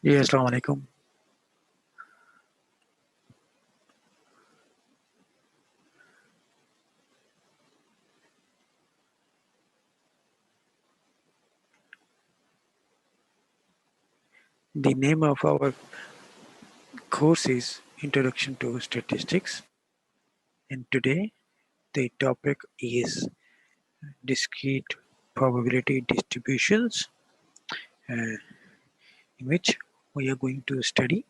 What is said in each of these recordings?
जी अस्सलाम वालेकुम। The name of our course is Introduction to Statistics, and today the topic is discrete probability distributions, in which we are going to study.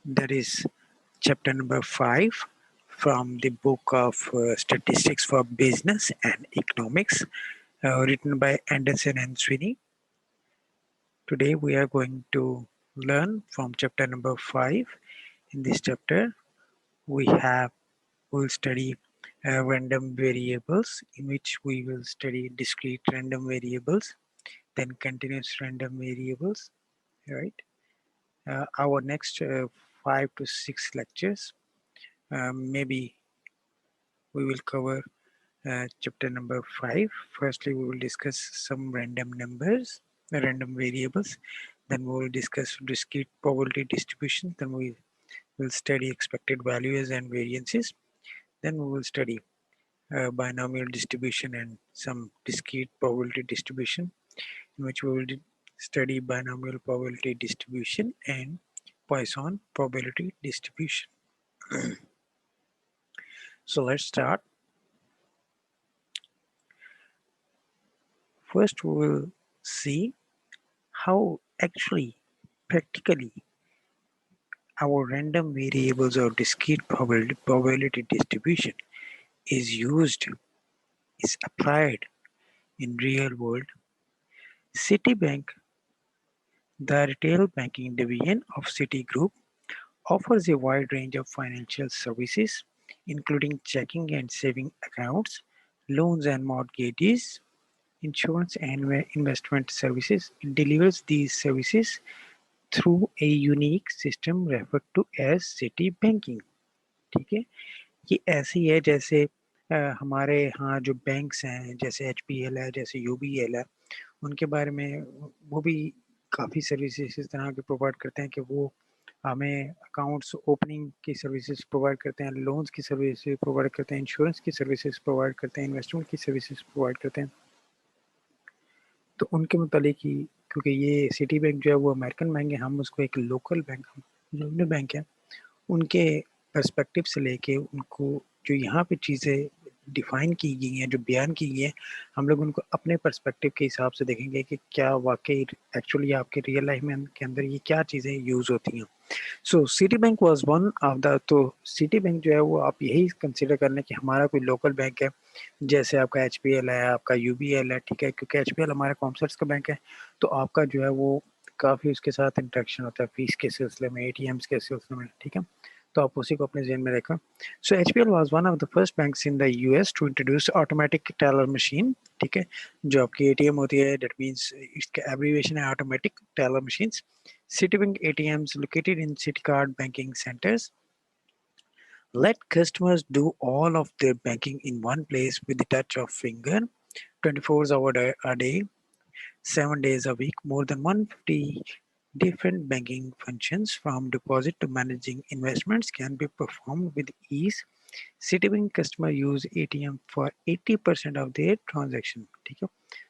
That is chapter number 5 from the book of Statistics for Business and Economics, written by Anderson and Sweeney. Today we are going to learn from chapter number 5. In this chapter, we'll study random variables, in which we will study discrete random variables, then continuous random variables, right? Our next 5 to 6 lectures, maybe we will cover chapter number 5. Firstly, we will discuss some random numbers, random variables. Then we will discuss discrete probability distribution. Then we will study expected values and variances. Then we will study binomial distribution and some discrete probability distribution, in which we will study binomial probability distribution and Poisson probability distribution. So let's start. First, we will see how actually practically our random variables or discrete probability distribution is used, is applied in real world. Citibank, the retail banking division of Citigroup, offers a wide range of financial services, including checking and saving accounts, loans and mortgages, insurance and investment services. It delivers these services through a unique system referred to as city banking. ठीक है, ये ऐसे ही है जैसे हमारे यहाँ जो banks हैं, जैसे HPL है, जैसे UBL है, उनके बारे में वो भी काफ़ी सर्विसेज इस तरह के प्रोवाइड करते हैं कि वो हमें अकाउंट्स ओपनिंग की सर्विसेज प्रोवाइड करते हैं, लोन्स की सर्विसेज प्रोवाइड करते हैं, इंश्योरेंस की सर्विसेज प्रोवाइड करते हैं, इन्वेस्टमेंट की सर्विसेज प्रोवाइड करते हैं। तो उनके मुतालिक ही, क्योंकि ये सिटी बैंक जो है वो अमेरिकन बैंक है, हम उसको एक लोकल बैंक, जो अपने बैंक है उनके पर्सपेक्टिव से लेके उनको जो यहाँ पे चीज़ें डिफ़ाइन की गई हैं, जो बयान की गई हैं, हम लोग उनको अपने पर्सपेक्टिव के हिसाब से देखेंगे कि क्या वाकई एक्चुअली आपके रियल लाइफ में के अंदर ये क्या चीज़ें यूज़ होती हैं। So city bank was one of the, तो सिटी बैंक जो है वो आप यही कंसिडर कर लें कि हमारा कोई लोकल बैंक है, जैसे आपका HPL है, आपका UBL है, ठीक है, क्योंकि HPL हमारा कॉमर्स का बैंक है, तो आपका जो है वो काफ़ी उसके साथ इंटरेक्शन होता है फीस के सिलसिले में, ATMs के सिलसिले में, ठीक है, तो आप उसी को अपने जहन में रखें। So HPL was one of the first banks in the US to introduce automatic teller machine, ठीक है, जो आपकी ATM होती है, दैट मींस इसका एब्रीविएशन है automatic teller machines. Citibank ATMs located in Citicard banking centers let customers do all of their banking in one place with the touch of finger, 24 hours a day, 7 days a week. More than 150 different banking functions from deposit to managing investments can be performed with ease. Citibank customer use ATM for 80% of their transaction, ठीक है।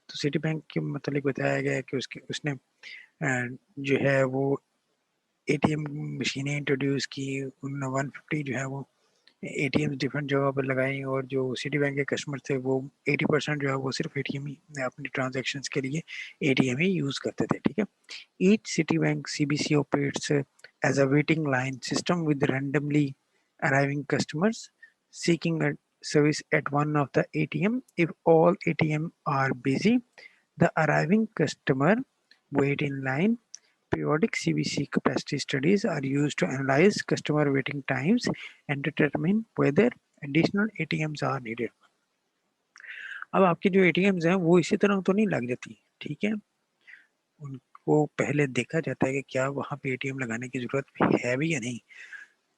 तो city bank के मतलब बताया गया है कि उसने जो है वो ATM मशीनें इंट्रोड्यूस की, उन 150 जो है वो ATM डिफरेंट जगह पर लगाई, और जो सिटी बैंक के कस्टमर थे वो 80% जो है वो सिर्फ ATM ही अपनी ट्रांजैक्शंस के लिए ATM ही यूज़ करते थे, ठीक है। Each city bank CBC operates as a waiting line system with randomly arriving customers seeking a service at one of the ATM. If all ATM are busy, the arriving customer wait in line. Periodic CBC capacity studies are used to analyze customer waiting times and determine whether additional ATMs are needed. अब आपके जो ATMs हैं वो इसी तरह तो नहीं लग जाती, ठीक है, उनको पहले देखा जाता है कि क्या वहाँ पे ATM लगाने की ज़रूरत है भी या नहीं।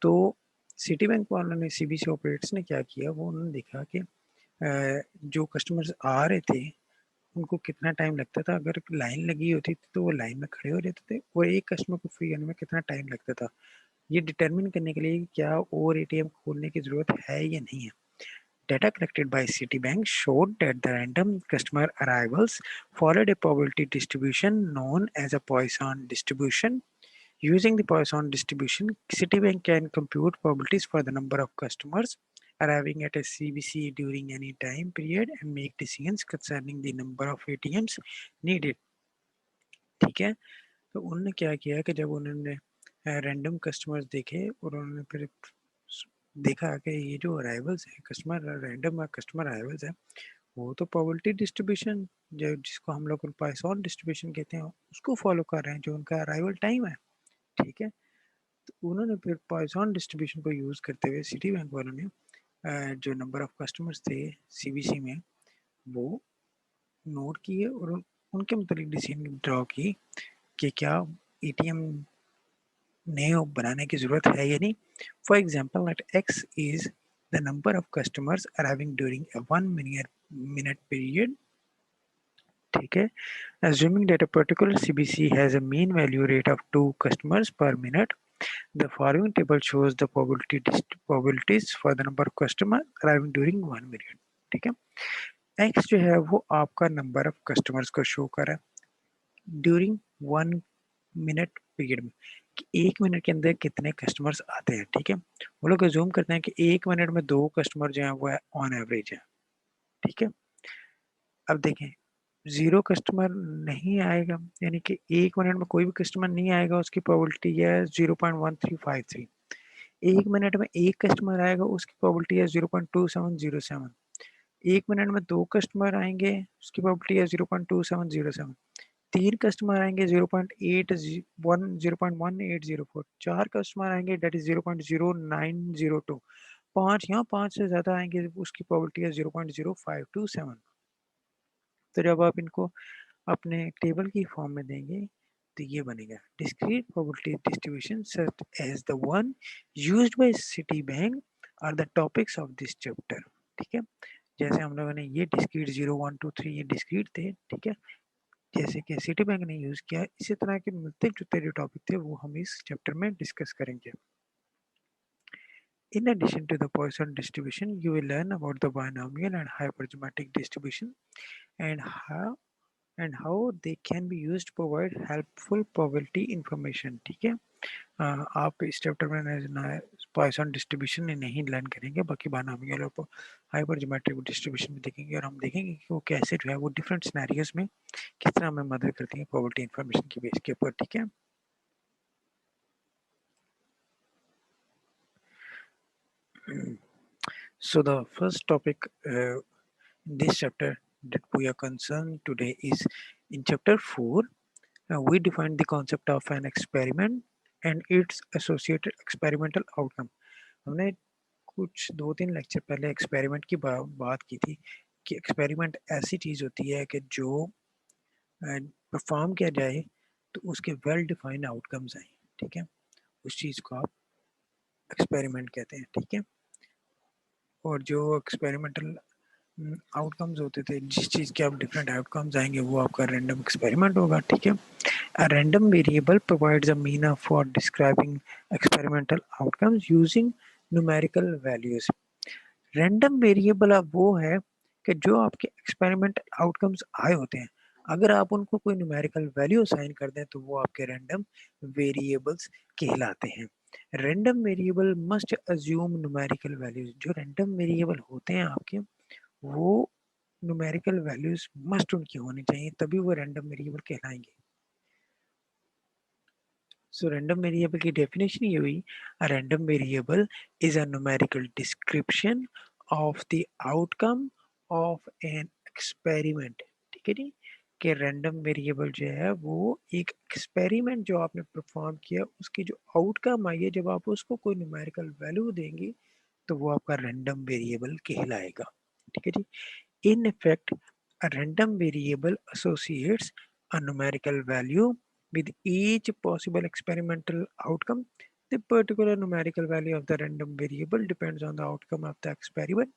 तो सिटी बैंक वालों ने, सीबीसी ऑपरेटर्स ने क्या किया, वो उन्होंने देखा कि जो कस्टमर्स आ रहे थे उनको कितना टाइम लगता था। अगर लाइन लगी होती थी तो वो लाइन में खड़े हो जाते थे, और एक कस्टमर को फ्री करने में कितना टाइम लगता था, ये डिटरमिन करने के लिए कि क्या और एटीएम खोलने की जरूरत है या नहीं है। Data collected by Citibank showed that the random customer arrivals followed a probability distribution known as a Poisson distribution. Using the Poisson distribution, Citibank can compute probabilities for the number of customers arriving at a CBC during any time period and make decisions concerning the number of ATMs needed. ठीक है, तो उन्होंने क्या किया कि जब उन्होंने random customers देखे और उन्होंने फिर देखा कि ये जो अराइवल्स है, कस्टमर रैंडम कस्टमर अराइवल्स है, वो तो प्रोबेबिलिटी डिस्ट्रीब्यूशन जो जिसको हम लोग पॉइसन डिस्ट्रीब्यूशन कहते हैं उसको फॉलो कर रहे हैं, जो उनका अराइवल टाइम है। ठीक है, तो उन्होंने फिर पॉइसन डिस्ट्रीब्यूशन को यूज करते हुए सिटी बैंक वालों ने जो नंबर ऑफ कस्टमर्स थे सीबीसी में वो नोट किए और उनके मुताबिक डिसीजन ड्रॉ की कि क्या एटीएम नए बनाने की जरूरत है या नहीं। For example let X is the number of customers arriving during a 1 minute period. ठीक है, assuming that a particular CBC has a mean value rate of 2 customers per minute, the following table shows the probabilities for the number of customers arriving during 1 minute। ठीक है, x जो है वो आपका number of customers को show कर रहा है ड्यूरिंग 1 मिनट पीरियड में, कि 1 मिनट के अंदर कितने कस्टमर्स आते हैं। ठीक है, वो लोग अज्यूम करते हैं कि 1 मिनट में 2 कस्टमर जो है वो ऑन एवरेज है। ठीक है, अब देखें 0 कस्टमर नहीं आएगा, यानी कि 1 मिनट में कोई भी कस्टमर नहीं आएगा, उसकी प्रोबेबिलिटी है 0.1353। 1 मिनट में एक कस्टमर आएगा, उसकी प्रोबेबिलिटी है 0.2707। 1 मिनट में 2 कस्टमर आएंगे, उसकी प्रोबेबिलिटी है 0.2707। 3 कस्टमर आएंगे 0.1804। 4 कस्टमर आएंगे डेट इज 0.0902। 5 यहाँ 5 से ज्यादा आएंगे, उसकी प्रोबेबिलिटी है 0.0527। तो जब आप इनको अपने टेबल की फॉर्म में देंगे तो ये बनेगा discrete probability distribution such as the one used by city bank are the topics of this chapter. ठीक है, जैसे हम लोगों ने ये डिस्क्रीट 0 1 2 3 ये डिस्क्रीट थे। ठीक है, जैसे कि सिटी बैंक ने यूज किया, इसी तरह के मिलते जुलते जो टॉपिक थे वो हम इस चैप्टर में डिस्कस करेंगे। In addition to the Poisson distribution, you will learn about the binomial and hypergeometric distribution and how they can be used to provide helpful probability information। ठीक है, आप इस चैप्टर में पॉइसन डिस्ट्रीब्यूशन नहीं learn करेंगे, बाकी binomial और हाइपरज्योमेट्रिक distribution में देखेंगे, और हम देखेंगे कि वो कैसे जो है वो डिफरेंट सिनेरियोज में किस तरह हमें मदद करती है प्रोबेबिलिटी इंफॉर्मेशन की बेस के ऊपर। ठीक है, so the first topic in this chapter that we are concerned today is in chapter 4. We define the concept of an experiment and its associated experimental outcome। हमने कुछ 2-3 लेक्चर पहले experiment की बात की थी कि एक्सपेरिमेंट ऐसी चीज होती है कि जो परफॉर्म किया जाए तो उसके वेल डिफाइंड आउटकम्स आए। ठीक है, उस चीज को आप एक्सपेरिमेंट कहते हैं। ठीक है, और जो एक्सपेरिमेंटल आउटकम्स होते थे, जिस चीज के आप डिफरेंट आउटकम्स आएंगे वो आपका रैंडम एक्सपेरिमेंट होगा। ठीक है, a random variable provides a mean for describing experimental outcomes using numerical values। Random variable अब वो है कि जो आपके एक्सपेरिमेंटल आउटकम्स आए होते हैं, अगर आप उनको कोई न्यूमेरिकल वैल्यू असाइन कर दें तो वो आपके रैंडम वेरिएबल्स कहलाते हैं। Random variable must assume numerical values. जो रैंडम वेरिएबल होते हैं आपके, वो न्यूमेरिकल वैल्यूज मस्ट उनकी होनी चाहिए, तभी वो रैंडम वेरिएबल कहलाएंगे। सो रैंडम वेरिएबल की डेफिनेशन ये हुई, a random variable is a numerical description of the outcome of an experiment. ठीक है जी, कि रैंडम वेरिएबल जो है वो एक एक्सपेरिमेंट जो आपने परफॉर्म किया उसकी जो आउटकम आई है, जब आप उसको कोई न्यूमेरिकल वैल्यू देंगे तो वो आपका रैंडम वेरिएबल कहलाएगा। ठीक है जी, in effect, a random variable associates a numerical value with each possible experimental outcome The particular numerical value of the random variable depends on the outcome of the experiment.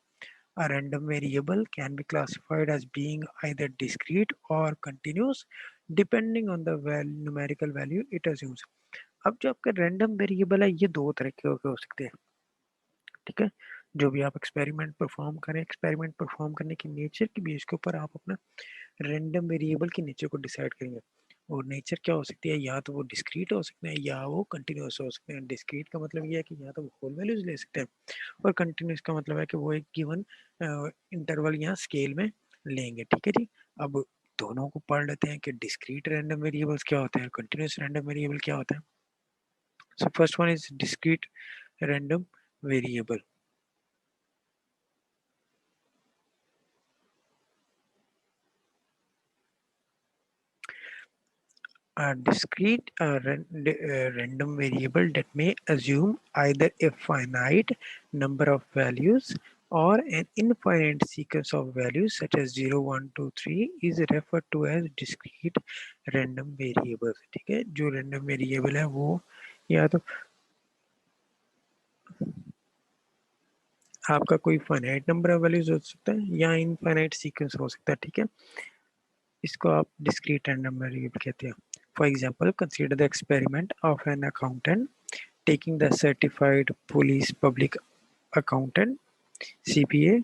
A random variable can be classified as being either discrete or continuous depending on the numerical value it assumes. अब जो आपका random variable है ये दो तरह के हो सकते हैं, ठीक है। जो भी आप एक्सपेरिमेंट परफॉर्म करें, एक्सपेरिमेंट परफॉर्म करने की नेचर के बेस के ऊपर आप अपना रैंडम वेरिएबल की नेचर को डिसाइड करेंगे। और नेचर क्या हो सकती है, या तो वो डिस्क्रीट हो सकते हैं या वो कंटिन्यूस हो सकते हैं। डिस्क्रीट का मतलब ये है कि या तो वो होल वैल्यूज ले सकते हैं, और कंटिन्यूस का मतलब है कि वो एक गिवन इंटरवल या स्केल में लेंगे, ठीक है जी। अब दोनों को पढ़ लेते हैं कि डिस्क्रीट रैंडम वेरिएबल्स क्या होते हैं, कंटिन्यूस रैंडम वेरिएबल क्या होता है। So first one is discrete random variable. A discrete random variable that may assume either a finite number of values or an infinite sequence of values such as 0, 1, 2, 3 is referred to as discrete random variables. ठीक है, जो random variable है वो या तो आपका कोई finite number of values हो सकता है या इनफाइनाइट सीक्वेंस हो सकता है, ठीक है। इसको आप discrete random variable कहते हैं. For example, consider the experiment of an accountant taking the certified police public accountant CPA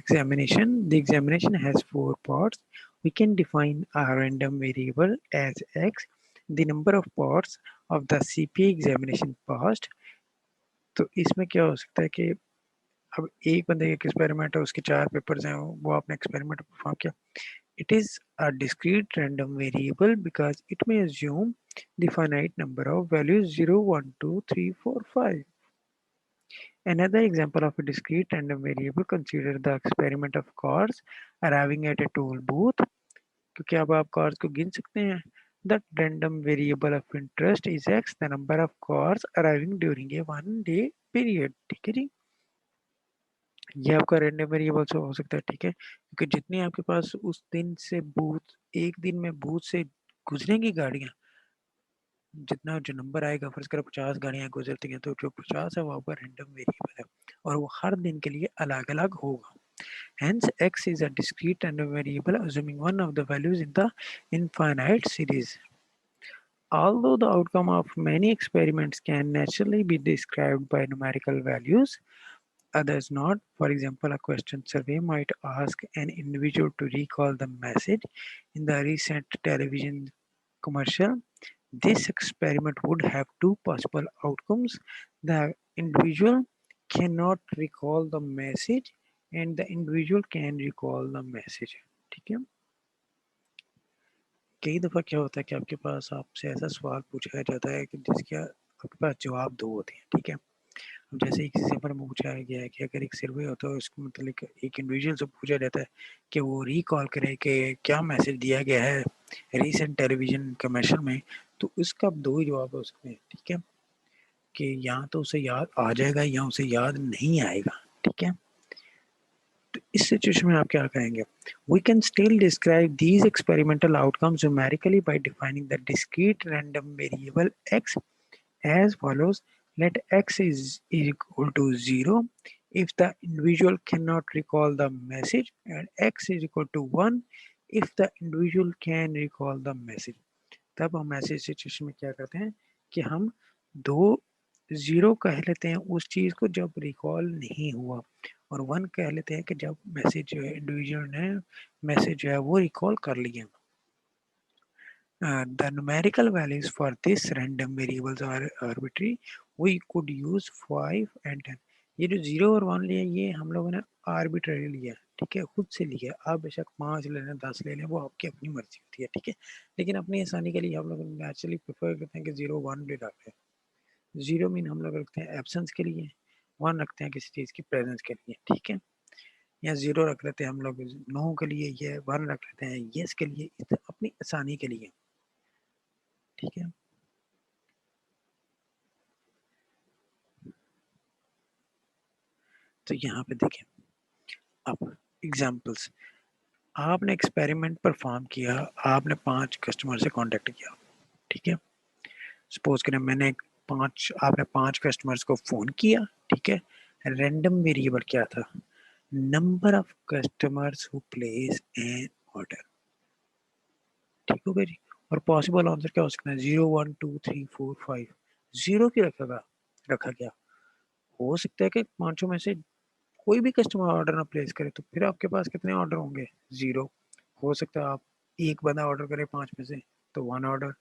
examination. The examination has 4 parts. We can define a random variable as x, the number of parts of the CPA examination passed. तो इसमें क्या हो सकता है कि अब एक बंदे का एक्सपेरिमेंट है, उसके 4 पेपर्स हैं, वो आपने एक्सपेरिमेंट परफॉर्म किया. It is a discrete random variable because it may assume the finite number of values 0, 1, 2, 3, 4, 5. Another example of a discrete random variable, consider the experiment of cars arriving at a toll booth. क्योंकि अब आप cars को गिन सकते हैं. The random variable of interest is x, the number of cars arriving during a 1 day period. ठीक है जी, ये आपका रैंडम वेरिएबल से हो सकता है, ठीक है। क्योंकि जितनी आपके पास उस दिन से बूथ, एक दिन में बूथ से गुजरेंगी गाड़ियां, जितना जो नंबर आएगा, फर्ज करो 50 गाड़ियां गुजरती हैं, तो जो 50 है वो आपका रैंडम वेरिएबल है और वो हर दिन के लिए अलग अलग होगा. Hence x is a discrete random variable assuming one of the values in the infinite series. Although the outcome of many experiments can naturally be described by numerical values, others not. For example, a question survey might ask an individual to recall the message in the recent television commercial. This experiment would have two possible outcomes. The individual cannot recall the message and the individual can recall the message. ठीक है, कई दफ़ा क्या होता है कि आपके पास आपसे ऐसा सवाल पूछा जाता है कि जिसके आपके पास जवाब दो होते हैं, ठीक है। जैसे एक एग्जाम्पल में पूछा गया है कि अगर एक सर्वे होता है, उसको मतलब एक इंडिविजुअल से पूछा जाता है कि वो रिकॉल करे कि क्या मैसेज दिया गया है रीसेंट टेलीविजन कमर्शियल में, तो उसका दो ही जवाब हो सकते हैं, ठीक है। कि या तो उसे याद आ जाएगा या उसे याद नहीं आएगा, ठीक है। तो इस सिचुएशन में आप क्या करेंगे? We can still describe these experimental outcomes numerically by defining the discrete random variable x as follows. Let x is equal to 0 if the individual cannot recall the message, and x is equal to 1 if the individual can recall the message. तब हम ऐसे situation में क्या करते हैं कि हम दो जीरो कह लेते हैं उस चीज को जब रिकॉल नहीं हुआ, और 1 कह लेते हैं कि जब मैसेज जो है इंडिविजुअल ने मैसेज जो है वो रिकॉल कर लिया. The numerical values for this random variables are arbitrary. We could use 5 and 10. ये जो 0 और 1 लिया ये हम लोगों ने आर्बिट्ररी लिया, ठीक है, खुद से लिया. आप बेशक 5 ले लें, 10 ले लें, वो आपकी अपनी मर्जी होती है, ठीक है। लेकिन अपनी आसानी के लिए हम लोग नेचुरली प्रेफर करते हैं कि 0, 1 ले रखते हैं. 0 मीन हम लोग रखते हैं एब्सेंस के लिए, 1 रखते हैं किसी चीज़ की प्रेजेंस के लिए, ठीक है। या 0 रख लेते हैं हम लोग नो के लिए, ये 1 रख लेते हैं यस के लिए, अपनी आसानी के लिए, ठीक है। तो यहाँ पे देखें, अब एग्जांपल्स, आपने एक्सपेरिमेंट परफॉर्म किया, आपने 5 कस्टमर से कांटेक्ट किया, ठीक है। सपोज करें मैंने आपने 5 कस्टमर्स को फोन किया, ठीक है। रैंडम वेरिएबल क्या था? Number of customers who plays N order, ठीक हो गया जी। और पॉसिबल आंसर क्या हो सकता है? 0 1 2 3 4 5। जीरो क्यों रखा गया? हो सकता है कि पांचों में से कोई भी कस्टमर ऑर्डर ना प्लेस करे, तो फिर आपके पास कितने ऑर्डर होंगे? 0। हो सकता है आप एक बंदा ऑर्डर करे 5 में से, तो 1 ऑर्डर।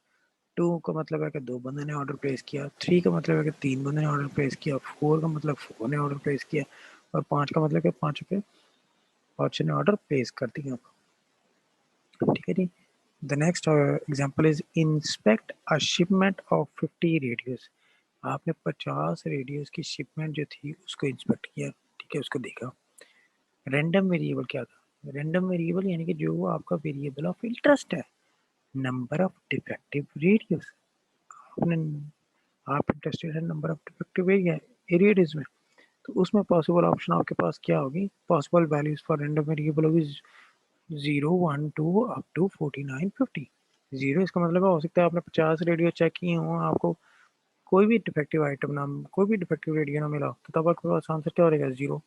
2 का मतलब है कि 2 बंदे ने ऑर्डर प्लेस किया। 3 का मतलब है कि 3 बंदे ने ऑर्डर प्लेस किया। 4 का मतलब 4 ने ऑर्डर प्लेस किया। और 5 का मतलब कि 5 ने ऑर्डर प्लेस कर दिया, ठीक है जी। The next example is inspect a shipment of 50 radios. आपने 50 रेडियस की शिपमेंट जो थी उसको इंस्पेक्ट किया, ठीक है, उसको देखा। रैंडम वेरिएबल क्या था? रैंडम वेरिएबल यानी कि जो आपका वेरिएबल ऑफ इंटरेस्ट है, नंबर ऑफ डिफेक्टिव रेडियस। आपने आप इंटरेस्टेड है नंबर ऑफ डिफेक्टिव एरियाज में, तो उसमें पॉसिबल ऑप्शन आपके पास क्या होगी? Possible values for random variable होगी 0 1 2 अप टू 49 50। 0 इसका मतलब हो सकता है आपने 50 रेडियो चेक किए हों, आपको कोई भी डिफेक्टिव आइटम ना, कोई भी डिफेक्टिव रेडियो ना मिला, तो तब आपके पास आंसर क्या हो रहेगा? 0।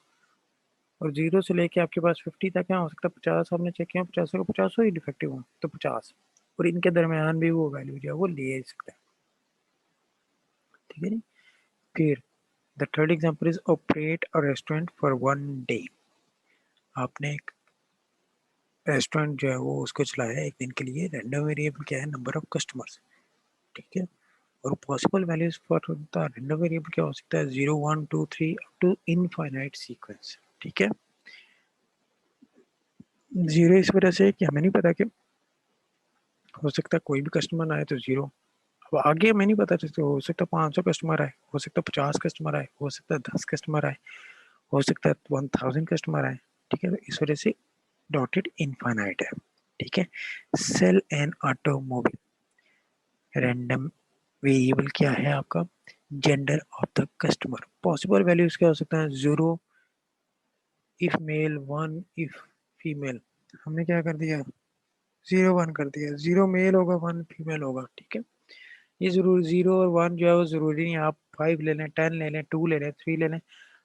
और 0 से लेके आपके पास 50 तक क्या हो सकता है? 50 आपने चेक किया, 50 को 50 ही डिफेक्टिव हो, तो 50 और इनके दरमियान भी वो वैल्यू जो है वो ले सकता है, ठीक है जी। फिर the third example is operate a restaurant for 1 day. आपने एक रेस्टोरेंट जो है वो उसको चलाया एक दिन के लिए। रैंडम वेरिएबल क्या है? नंबर ऑफ कस्टमर्स, ठीक है। और possible values for the random variable क्या हो सकता है? 0 1 2 3 अप टू इनफाइनाइट सीक्वेंस, ठीक है। 0 इस वजह से कि हमें नहीं पता कि हो सकता है कोई भी कस्टमर आए तो 0। अब आगे हमें नहीं पता, तो हो सकता है 500 कस्टमर आए, हो सकता है 50 कस्टमर आए, हो सकता है 10 कस्टमर आए, हो सकता है 1000 कस्टमर आए, ठीक है। तो इस वजह से डॉटेड इनफाइनाइट है, ठीक है। Sell an automobile. Random variable क्या है आपका? Gender of the customer. Possible values क्या हो सकता है? 0 इफ मेल, 1 इफ फीमेल। हमने क्या कर दिया? 0 1 कर दिया। 0 मेल होगा, 1 फीमेल होगा, ठीक है। ये जरूर 0 और 1 जो है वो जरूरी नहीं है, आप 5 ले लें, 10 ले लें, 2 ले लें, 3 ले लें,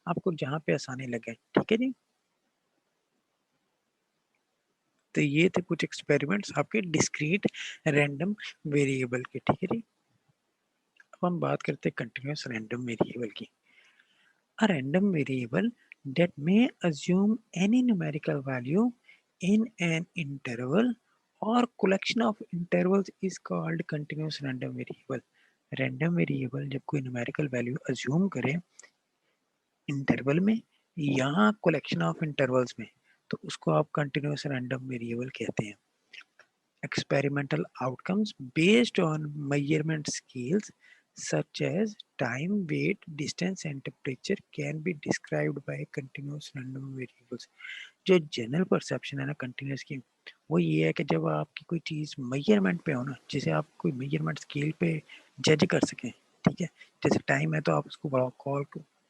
आपको जहाँ पे आसानी लगे, ठीक है जी। तो ये थे कुछ एक्सपेरिमेंट्स आपके डिस्क्रीट रैंडम वेरिएबल के, ठीक है जी। अब हम बात करते हैं कंटिन्यूस रैंडम वेरिएबल की। A random variable that may assume any numerical value in an interval or collection of intervals is called continuous random variable. Random variable जब कोई numerical value assume करे interval में या collection of intervals में, तो उसको आप continuous random variable कहते हैं। Experimental outcomes based on measurement scales such as time, weight, distance and temperature can be described by continuous random variables. जो जनरल परसेप्शन है ना कंटिन्यूस की, वो ये है कि जब आपकी कोई चीज़ मेजरमेंट पे हो ना, जिसे आप कोई मेजरमेंट स्केल पे जज कर सकें, ठीक है। जैसे टाइम है तो आप उसको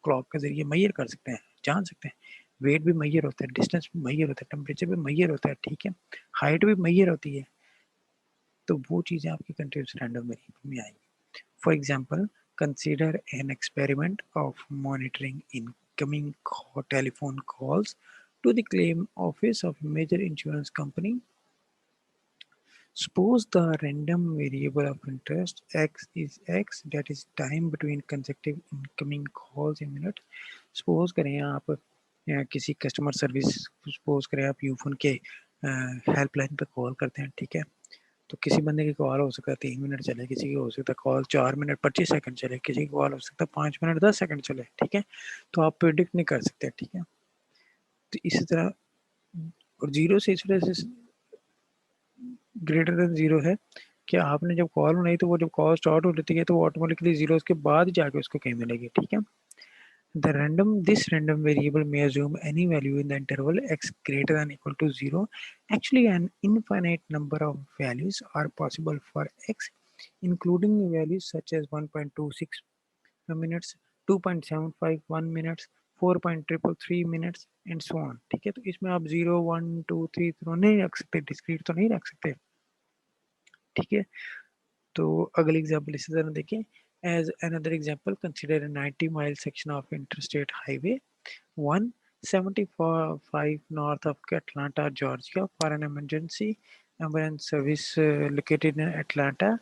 क्लॉक के जरिए मेजर कर सकते हैं, जान सकते हैं। वेट भी मेजर होता है, डिस्टेंस भी मेजर होता है, टेम्परेचर भी मेजर होता है, ठीक है। हाइट भी मेजर होती है, तो वो चीज़ें आपकी कंटिन्यूस रैंडम वेरिएबल में आएंगी। For example, consider an experiment of monitoring incoming telephone calls to the claim office of a major insurance company. Suppose the random variable of interest x is x, that is time between consecutive incoming calls in minutes. Suppose करें आप किसी customer service, suppose करें आप यूफोन के helpline पे call करते हैं, ठीक है। तो किसी बंदे की कॉल हो सकता है 3 मिनट चले, किसी की हो सकता है कॉल 4 मिनट 25 सेकंड चले, किसी की कॉल हो सकता है 5 मिनट 10 सेकंड चले, ठीक है। तो आप प्रिडिक्ट नहीं कर सकते, ठीक है। तो इसी तरह, और जीरो से इस वजह से ग्रेटर देन जीरो है कि आपने जब कॉल बनाई तो वो जब कॉल स्टार्ट हो जाती है तो वो ऑटोमेटिकली जीरो के बाद जाके उसको कहीं मिलेगी, ठीक है। This random variable may assume any value in the interval x greater than equal to 0. Actually, an infinite number of values are possible for x, including values such as 1.26 minutes, 2.751 minutes, 4.333 minutes and so on, ठीक है। तो इसमें आप 0 1 2 3 तो नहीं रख सकते, discrete तो नहीं रख सकते, ठीक है। तो अगली एग्जाम्पल इसी तरह देखिए। As another example, consider a 90-mile section of interstate highway 175 north of Atlanta, Georgia, for an emergency ambulance service located in Atlanta.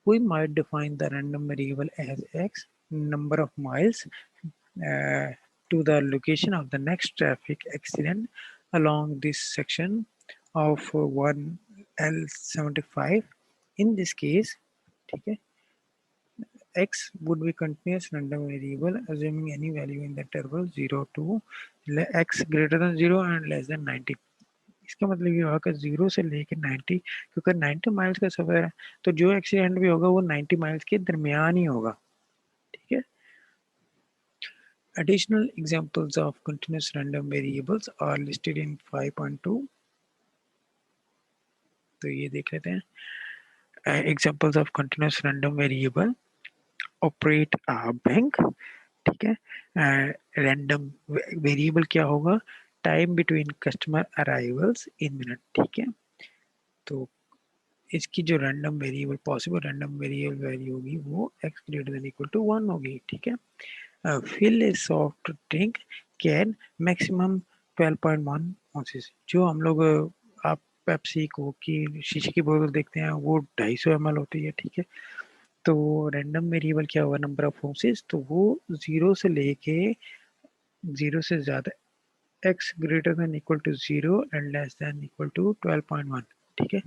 We might define the random variable as x number of miles uh, to the location of the next traffic accident along this section of 1L75. In this case, ठीक है, x would be continuous random variable assuming any value in the interval 0 to x greater than 0 and less than 90. इसका मतलब ये होगा कि 0 से लेके 90, क्योंकि 90 माइल्स का सफर है तो जो एक्सीडेंट भी होगा वो 90 माइल्स के दरमियान ही होगा. ठीक है. Additional examples of continuous random variables are listed in 5.2. तो ये देख लेते हैं. Examples of continuous random variable operate a bank. ठीक है. रैंडम वेरिएबल क्या होगा? Time between customer arrivals in minute. ठीक है. तो इसकी जो random variable possible random variable value होगी वो x greater than equal to 1 होगी. ठीक है. Fill a soft drink can maximum 12.1 ounces. जो हम लोग आप पेप्सी कोक की शीशे की बोतल देखते हैं वो 250 ml होती है. ठीक है. तो रैंडम वेरिएबल क्या होगा? Number of ounces. तो वो 0 से लेके 0 से ज़्यादा x greater than equal to 0 and less than equal to 12.1. ठीक है.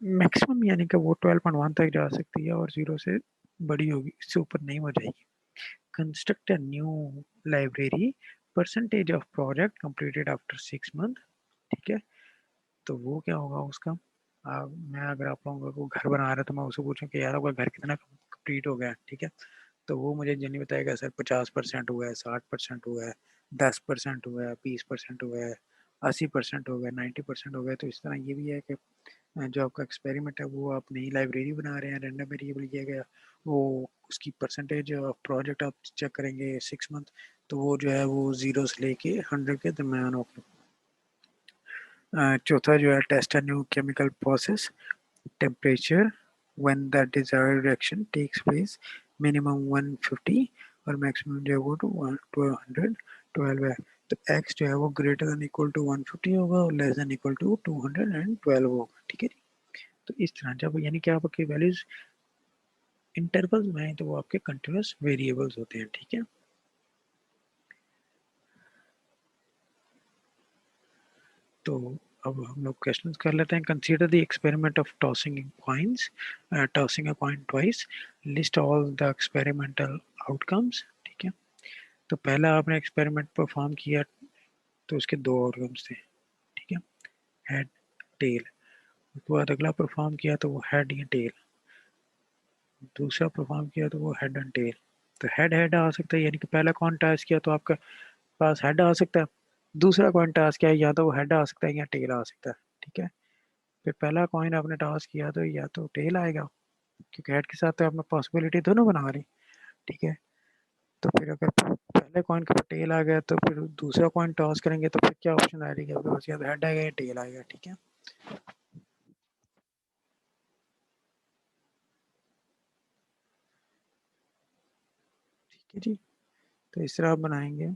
मैक्सिमम यानी कि वो 12.1 तक जा सकती है और 0 से बड़ी होगी, इससे ऊपर नहीं हो जाएगी. Construct a new library, percentage of project completed after 6 month. ठीक है. तो वो क्या होगा उसका? मैं अगर आप लोगों को घर बना रहा तो मैं उससे पूछूं कि यार आपका घर कितना कंप्लीट हो गया. ठीक है. तो वो मुझे नहीं बताएगा सर 50% हुआ है, 60% हुआ है, 10% हुआ है, 20% हुआ है, 80% हो गया, 90% हो गया. तो इस तरह ये भी है कि जो आपका एक्सपेरिमेंट है वो आप नई लाइब्रेरी बना रहे हैं, रैंडम वेरिएबल लिया गया, वो उसकी परसेंटेज ऑफ प्रोजेक्ट आप चेक करेंगे 6 मंथ, तो वो जो है वो 0 से लेके 100 के दरमियान होगा. चौथा जो है test a new chemical process, temperature when the desired reaction takes place, minimum 150 और maximum जो है वो to 112 है. तो x जो है वो ग्रेटर देन इक्वल टू 150 होगा और लेस देन इक्वल टू 212 होगा. ठीक है. तो इस तरह जब यानी कि आपके वैल्यूज इंटरवल्स में है तो वो आपके कंटिन्यूस वेरिएबल्स होते हैं. ठीक है. तो अब हम लोग क्वेश्चन कर लेते हैं. Consider the experiment of tossing coins, tossing a coin twice, list all the experimental outcomes. ठीक है. तो पहला आपने एक्सपेरिमेंट परफॉर्म किया तो उसके दो आउटकम्स थे. ठीक है. Head, tail. उसके बाद अगला परफॉर्म किया तो वो हेड या टेल. दूसरा परफॉर्म किया तो वो हेड एंड टेल. तो हेड हेड आ सकता है यानी कि पहला कौन टास्क किया तो आपका पास हेड आ सकता है. दूसरा कॉइन टास्क किया या तो वो हेड आ सकता है या टेल आ सकता है. ठीक है. फिर पहला कॉइन आपने टास्क किया तो या तो टेल आएगा क्योंकि हेड के साथ तो आपने पॉसिबिलिटी दोनों बना रही. ठीक है. तो फिर अगर पहले कॉइन के ऊपर टेल आ गया तो फिर दूसरा कॉइन टॉस करेंगे तो फिर क्या ऑप्शन आ रही है आपके पास? या तो हेड आएगा या टेल आएगा. ठीक है. ठीक है जी. तो इस तरह आप बनाएंगे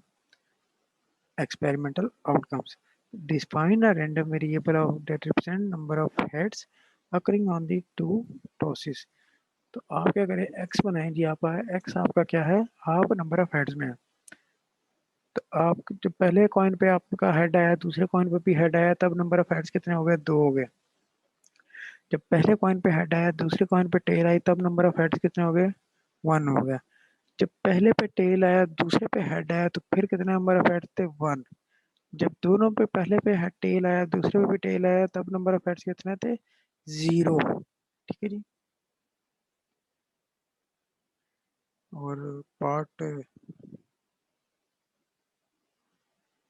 experimental outcomes. Define a random variable of that represent number of heads occurring on the two tosses. तो आप क्या करें? x बनाएं जी. आप x आपका क्या है? आप नंबर ऑफ हेड्स में है. तो आप जब पहले कॉइन पे आपका हेड आया दूसरे कॉइन पे भी हेड आया तब नंबर ऑफ हेड्स कितने हो गए? 2 हो गए. जब पहले कॉइन पे हेड आया दूसरे कॉइन पे टेल आई तब नंबर ऑफ हेड्स कितने हो गए? 1 हो गया. जब पहले पे टेल आया दूसरे पे हेड आया तो फिर कितने नंबर ऑफ हेड्स थे? 1. जब दोनों पे पहले पे टेल आया दूसरे पे भी टेल आया तब नंबर ऑफ हेड्स कितने थे? 0. ठीक है जी. और पार्ट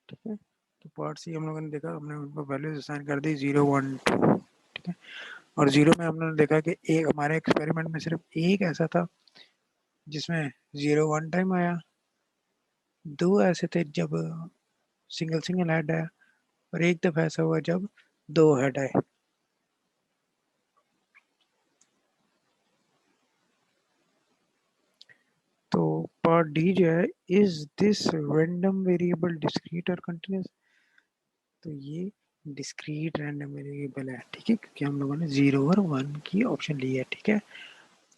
ठीक है. तो पार्ट सी हम लोगों ने देखा, हमने उनको वैल्यूज असाइन कर दी 0 1 2. ठीक है. और 0 में हमने देखा कि एक हमारे एक्सपेरिमेंट में सिर्फ एक ऐसा था जिसमें 0 1 टाइम आया. दो ऐसे थे जब सिंगल सिंगल हेड आया और एक दफा ऐसा हुआ जब दो हेड आए. तो पार्ट डी जो है, is this random variable discrete और कंटिन्यूस, तो ये डिस्क्रीट रैंडम वेरिएबल है, ठीक है, क्योंकि हम लोगों ने 0 और 1 की ऑप्शन ली है, ठीक है।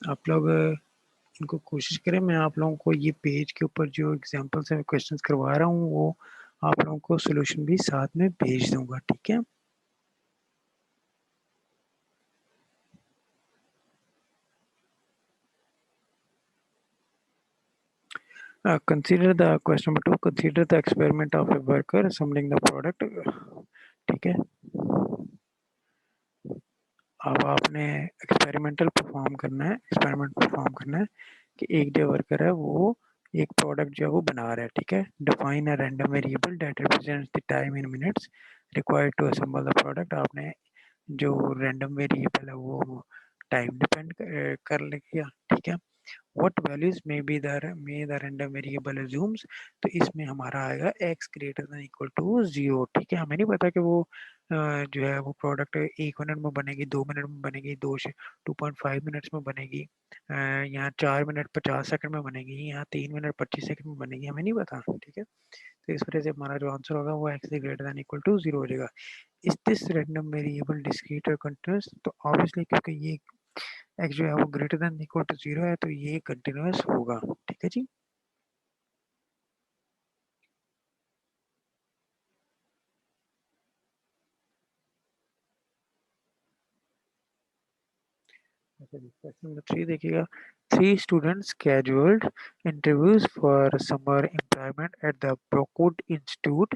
आप लोग इनको कोशिश करें, मैं आप लोगों को ये पेज के ऊपर जो एग्जांपल से क्वेश्चंस करवा रहा हूँ वो आप लोगों को सोल्यूशन भी साथ में भेज दूंगा, ठीक है। Consider the question number 2, consider the experiment of a worker assembling the product, ठीक है। अब आपने एक्सपेरिमेंटल परफॉर्म करना है, एक्सपेरिमेंट परफॉर्म करना है कि एक जो वर्कर है वो एक प्रोडक्ट जो है वो बना रहा है, ठीक है। Define a random variable that represents the time in minutes required to assemble the product. आपने जो रैंडम वेरिएबल है वो टाइम डिपेंड कर लिया, ठीक है। What values may the random variable assumes, तो इसमें हमारा आएगा x greater than equal to 0, ठीक है। हमें नहीं पता कि वो जो है वो प्रोडक्ट 1 मिनट में बनेगी, 2 मिनट में बनेगी, 2.5 मिनट्स में बनेगी, यहाँ 4 मिनट 50 सेकंड में बनेगी, यहाँ 3 मिनट 25 सेकंड में बनेगी, हमें नहीं पता, ठीक है। तो इस वजह से हमारा जो आंसर होगा वो x greater than equal to 0 हो जाएगा। Is this random variable discrete और कंटिन्यूअस, तो ऑब्वियसली क्योंकि ये x जो है वो ग्रेटर देन इक्वल टू 0 है तो ये कंटिन्यूअस होगा, ठीक है जी। क्वेश्चन नंबर 3 देखिएगा, 3 students scheduled interviews for summer employment at the Brookwood institute.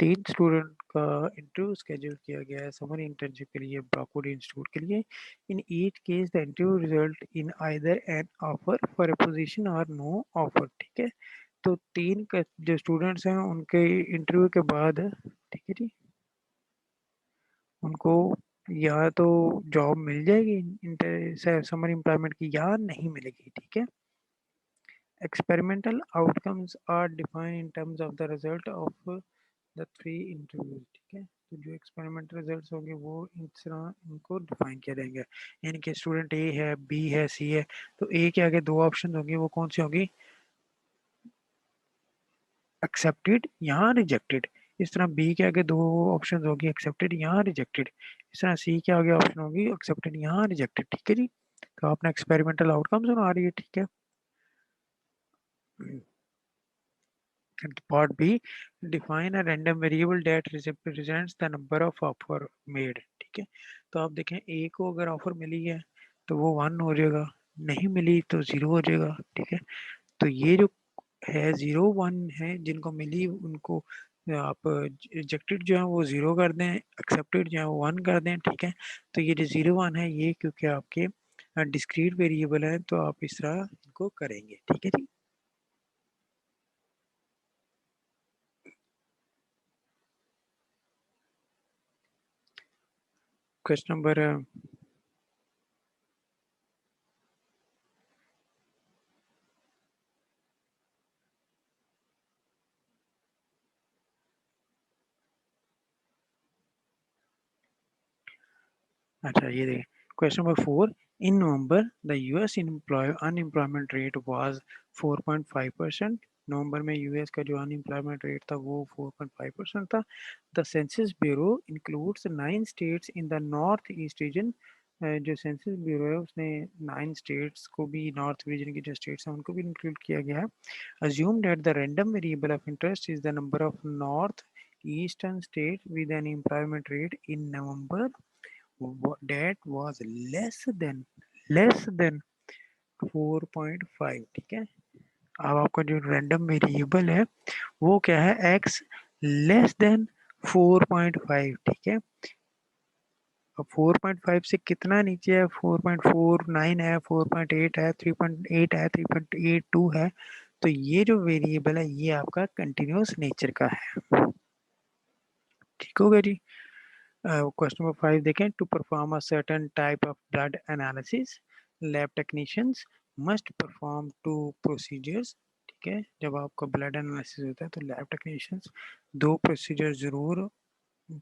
3 student का इंटरव्यू स्केड्यूल किया गया है समर इंटर्नशिप के लिए ब्रोकवुड इंस्टीट्यूट के लिए। In each case the interview result in either an offer for a position और नो ऑफर, ठीक है। तो 3 का जो स्टूडेंट्स हैं उनके इंटरव्यू के बाद, ठीक है जी, उनको या तो जॉब मिल जाएगी इंटर समर एम्प्लॉयमेंट की या नहीं मिलेगी, ठीक है। Experimental outcomes are defined in terms of the result of the 3 interviews, ठीक है। तो जो एक्सपेरिमेंटल रिजल्ट्स होंगे वो इस तरह इनको डिफाइन किया जाएंगे, यानी कि स्टूडेंट ए है, बी है, सी है, तो ए के आगे 2 ऑप्शन होंगी, वो कौन सी होंगी, एक्सेप्टेड या रिजेक्टेड। इस तरह बी के आगे 2 ऑप्शन होगी, एक्सेप्टेड या रिजेक्टेड। इस तरह सी के आगे ऑप्शन होगी एक्सेप्टेड या रिजेक्टेड, ठीक है जी। तो आपने एक्सपेरिमेंटल आउटकम सुना रही है, ठीक है। Part B, define a random variable that represents the number of offer made, ठीक है। तो आप देखें ए को अगर ऑफर मिली है तो वो 1 हो जाएगा, नहीं मिली तो 0 हो जाएगा, ठीक है। तो ये जो है 0 1 है जिनको मिली उनको आप रिजेक्टेड जो है वो 0 कर दें, एक्सेप्टेड जो है वो 1 कर दें, ठीक है। तो ये जो 0 1 है ये क्योंकि आपके डिस्क्रीट वेरिएबल है तो आप इस तरह इनको करेंगे, ठीक है जी। क्वेश्चन नंबर, अच्छा ये देखिए, question number 4, in November the US unemployment rate was 4.5%। नवंबर में यूएस का जो अनएम्प्लॉयमेंट रेट था वो 4.5% था। The census bureau includes 9 states in the north east region. जो सेंसस ब्यूरो है उसने 9 स्टेट्स को भी, नॉर्थ रीजन की जो स्टेट्स हैं उनको भी इंक्लूड किया गया है। Assume that the random variable of interest is the number of north eastern state with an employment rate in November that was less than 4.5, ठीक है। अब आपका जो रैंडम वेरिएबल है वो क्या है, x लेस देन 4.5, ठीक है। अब 4.5 से कितना नीचे है, 4.49 है, 4.8 है, 3.8 है, 3.82 है, तो ये जो वेरिएबल है ये आपका कंटिन्यूअस नेचर का है, ठीक होगा जी। क्वेश्चन नंबर 5 देखें, to perform a certain type of blood analysis lab technicians must perform 2 procedures, ठीक है। जब आपका ब्लड एनालिसिस होता है तो लैब टेक्नीशियंस 2 प्रोसीजर जरूर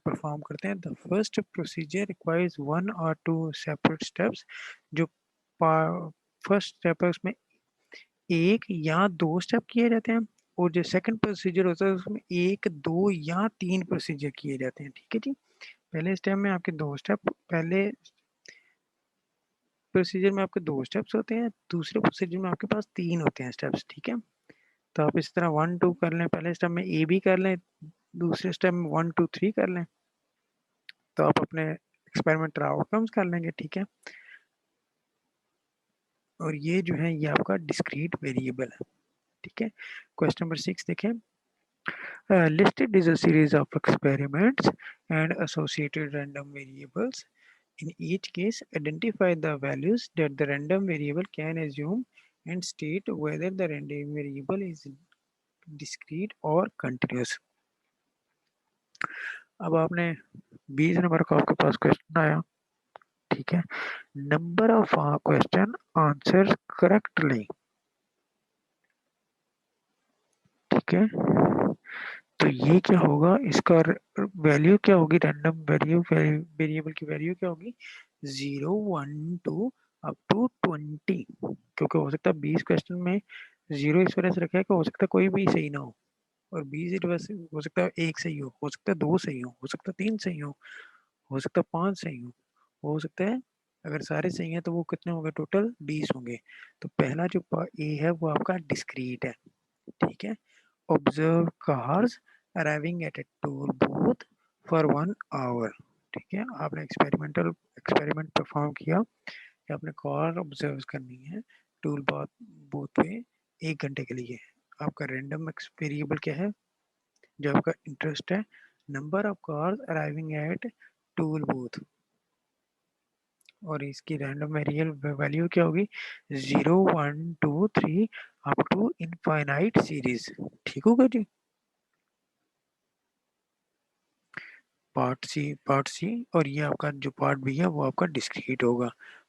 परफॉर्म करते हैं। The first procedure requires 1 or 2 separate steps. जो फर्स्ट स्टेप है उसमें एक या दो स्टेप किए जाते हैं, और जो सेकंड प्रोसीजर होता है उसमें एक, दो या तीन प्रोसीजर किए जाते हैं। ठीक है जी। पहले स्टेप में आपके दो स्टेप, पहले प्रोसीजर में आपके दो स्टेप्स होते हैं, दूसरे प्रोसीजर में आपके पास तीन होते हैं स्टेप्स। ठीक है। तो आप इस तरह 1 2 कर लें, पहले स्टेप में ए बी कर लें, दूसरे स्टेप में 1 2 3 कर लें, तो आप अपने एक्सपेरिमेंटल आउटकम्स कर लेंगे। ठीक है। और ये जो है ये आपका डिस्क्रीट वेरिएबल है। ठीक है। क्वेश्चन नंबर 6 देखें। Listed is a series of experiments and associated random variables. In each case, identify the values that the random variable can assume and state whether the random variable is discrete or continuous. अब आपने 20 number का आपके पास question आया। ठीक है। Number of question answer correctly. ठीक है। तो ये क्या होगा, इसका वैल्यू क्या होगी, रैंडम वैल्यू वेरिएबल की वैल्यू क्या होगी, 0 1 2 अप टू 20। क्योंकि हो सकता है 20 क्वेश्चन में 0 इस वजह से रखा है कि हो सकता है कोई भी सही ना हो, और 20 इस वजह से हो सकता है एक सही हो सकता है दो सही हो सकता है तीन सही हो सकता है पांच सही हो सकता है, अगर सारे सही हैं तो वो कितने होंगे, टोटल 20 होंगे। तो पहला जो ए है वो आपका डिस्क्रीट है। ठीक है। Observe cars arriving at a toll booth for 1 hour. ठीक है। आपने एक्सपेरिमेंट परफॉर्म किया कि आपने कार ऑब्जर्व करनी है टूल बूथ पे 1 घंटे के लिए। आपका रैंडम वेरिएबल क्या है, जो आपका इंटरेस्ट है, number of cars arriving eight tool booth, और इसकी रैंडम वेरिएबल वैल्यू क्या होगी, 0 1 2 3 अप टू इनफाइनाइट सीरीज। ठीक होगा जी। पार्ट सी, और ये आपका जो पार्ट बी है वो आपका डिस्क्रीट होगा।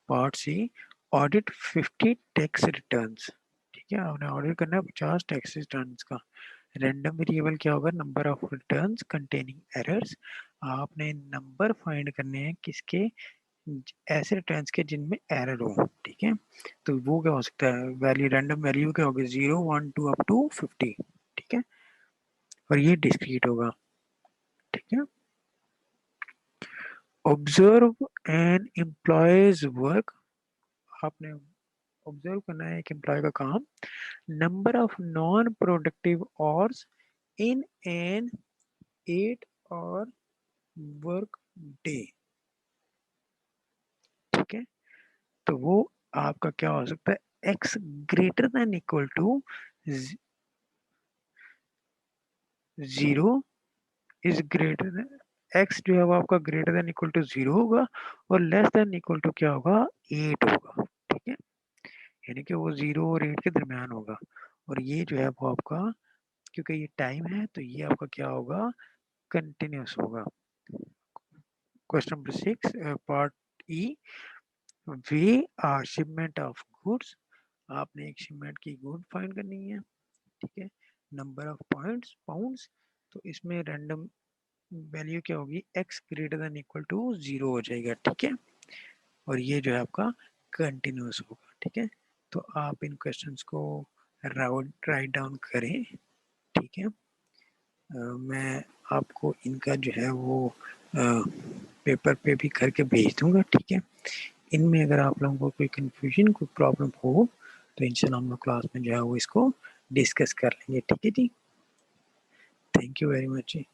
Part C, audit 50 tax returns. ठीक है। आपने ऑडिट करना है 50 टैक्स रिटर्न्स का। रैंडम वेरिएबल क्या होगा, number of returns containing errors. आपने नंबर फाइंड करने हैं किसके, ऐसे रिटर्न्स के जिनमें एरर हो। ठीक है। तो वो क्या हो सकता है, वैल्यू रैंडम वैल्यू क्या होगी, 0 1 2 अप टू 50। ठीक है। और ये डिस्क्रीट होगा। ठीक है। Observe an employees work. आपने ऑब्जर्व करना है एक एम्प्लॉय का काम। Number of non productive hours in an 8 hour work day. ठीक है। तो वो आपका क्या हो सकता है, X greater than equal to 0 is greater than, X जो है वो आपका ग्रेटर देन इक्वल टू 0 होगा, और लेस देन इक्वल टू क्या होगा, 8 होगा। ठीक है। यानी कि वो 0 और 8 के दरमियान होगा। और ये जो है वो आपका, क्योंकि ये टाइम है तो ये आपका क्या होगा, कंटिन्यूस होगा। Question number 6 part E, way shipment of goods. आपने एक शिपमेंट की गुड फाइंड करनी है। ठीक है। नंबर ऑफ पॉइंट्स पाउंड्स, तो इसमें रैंडम वैल्यू क्या होगी, X greater than equal to 0 हो जाएगा। ठीक है। और ये जो है आपका कंटिन्यूस होगा। ठीक है। तो आप इन क्वेश्चंस को राइट डाउन करें। ठीक है। मैं आपको इनका जो है वो पेपर पे भी करके भेज दूंगा। ठीक है। इनमें अगर आप लोगों को कोई कंफ्यूजन कोई प्रॉब्लम हो तो इंशाल्लाह हम लोग क्लास में जो है वो इसको डिस्कस कर लेंगे। ठीक है जी। थैंक यू वेरी मच जी।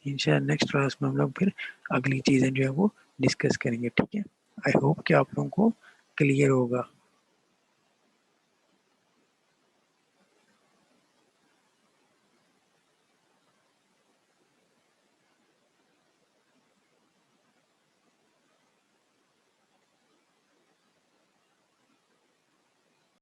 इंशाल्लाह नेक्स्ट क्लास में हम लोग फिर अगली चीज़ें जो है वो डिस्कस करेंगे। ठीक है। आई होप कि आप लोगों को क्लियर होगा।